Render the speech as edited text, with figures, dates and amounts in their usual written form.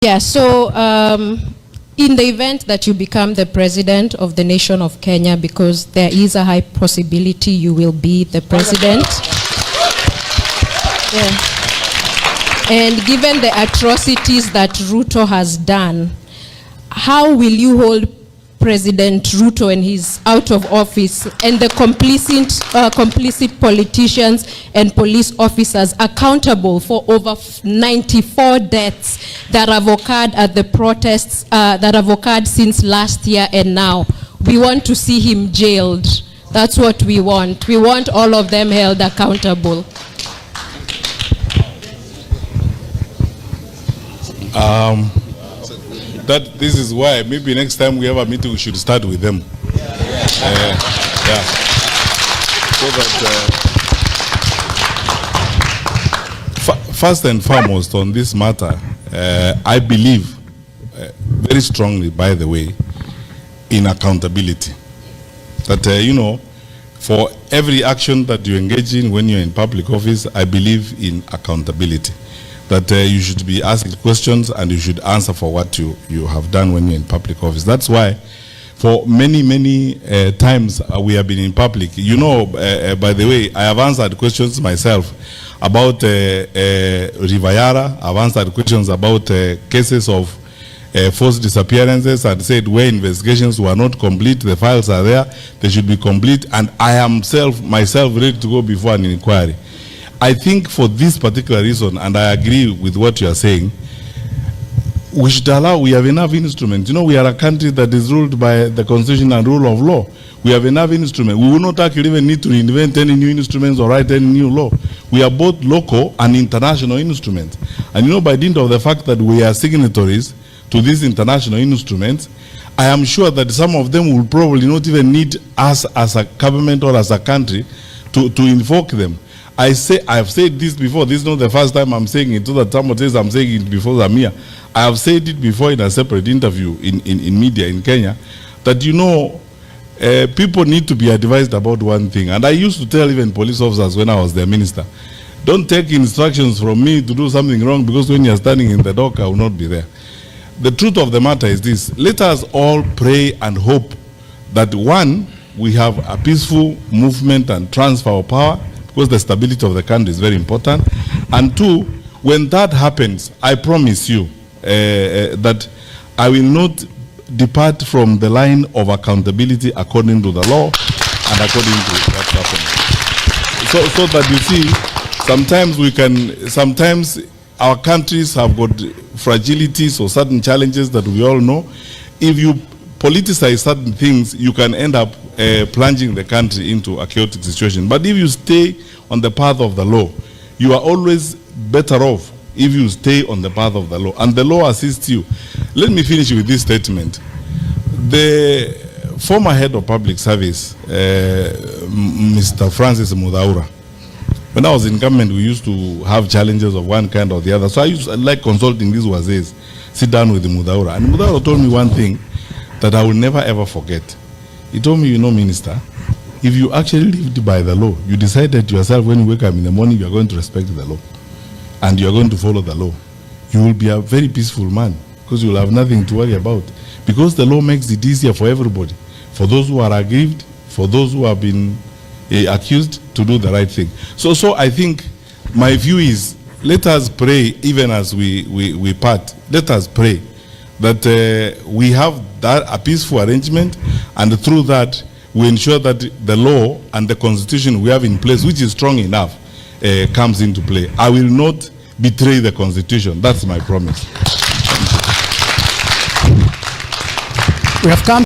Yeah, so in the event that you become the president of the nation of Kenya, because there is a high possibility you will be the president. Yeah. And given the atrocities that Ruto has done, how will you hold President Ruto and his out of office and the complicit politicians and police officers accountable for over 94 deaths that have occurred at the protests that have occurred since last year and now? We want to see him jailed. That's what we want. We want all of them held accountable. This is why maybe next time we have a meeting we should start with them. Yeah. So that first and foremost on this matter, I believe very strongly, by the way, in accountability. That you know, for every action that you engage in when you're in public office, I believe in accountability. That you should be asked questions and you should answer for what you have done when you're in public office. That's why for many times we have been in public. You know, by the way, I have answered questions myself about Rivayara. I've answered questions about cases of forced disappearances and said where investigations were not complete, the files are there, they should be complete, and I am myself ready to go before an inquiry. I think for this particular reason, and I agree with what you are saying, we should allow, we have enough instruments. You know, we are a country that is ruled by the constitution and rule of law. We have enough instruments. We will not actually even need to invent any new instruments or write any new law. We are both local and international instruments. And you know, by dint of the fact that we are signatories to these international instruments, I am sure that some of them will probably not even need us as a government or as a country to invoke them. I have said this before. This is not the first time I'm saying it, so that someone says I'm saying it before Zamia. I have said it before in a separate interview in media in Kenya, that you know, people need to be advised about one thing. And I used to tell even police officers when I was their minister, don't take instructions from me to do something wrong, because when you're standing in the dock, I will not be there. The truth of the matter is this: let us all pray and hope that one, we have a peaceful movement and transfer of power, because the stability of the country is very important. And two, when that happens, I promise you that I will not depart from the line of accountability according to the law and according to what's happening. So that you see, sometimes our countries have got fragilities or certain challenges that we all know. If you politicize certain things, you can end up plunging the country into a chaotic situation. But if you stay on the path of the law, you are always better off if you stay on the path of the law, and the law assists you. Let me finish with this statement. The former head of public service, Mr. Francis Mudaura, when I was in government, we used to have challenges of one kind or the other. So I used to like consulting these wazes, sit down with the Mudaura. And Mudaura told me one thing that I will never ever forget. He told me, you know, Minister, if you actually lived by the law, you decided yourself when you wake up in the morning, you are going to respect the law and you are going to follow the law, you will be a very peaceful man, because you will have nothing to worry about, because the law makes it easier for everybody, for those who are aggrieved, for those who have been accused, to do the right thing. So I think my view is, let us pray even as we part. Let us pray that we have a peaceful arrangement, and through that we ensure that the law and the constitution we have in place, which is strong enough, comes into play. I will not betray the constitution. That's my promise. We have come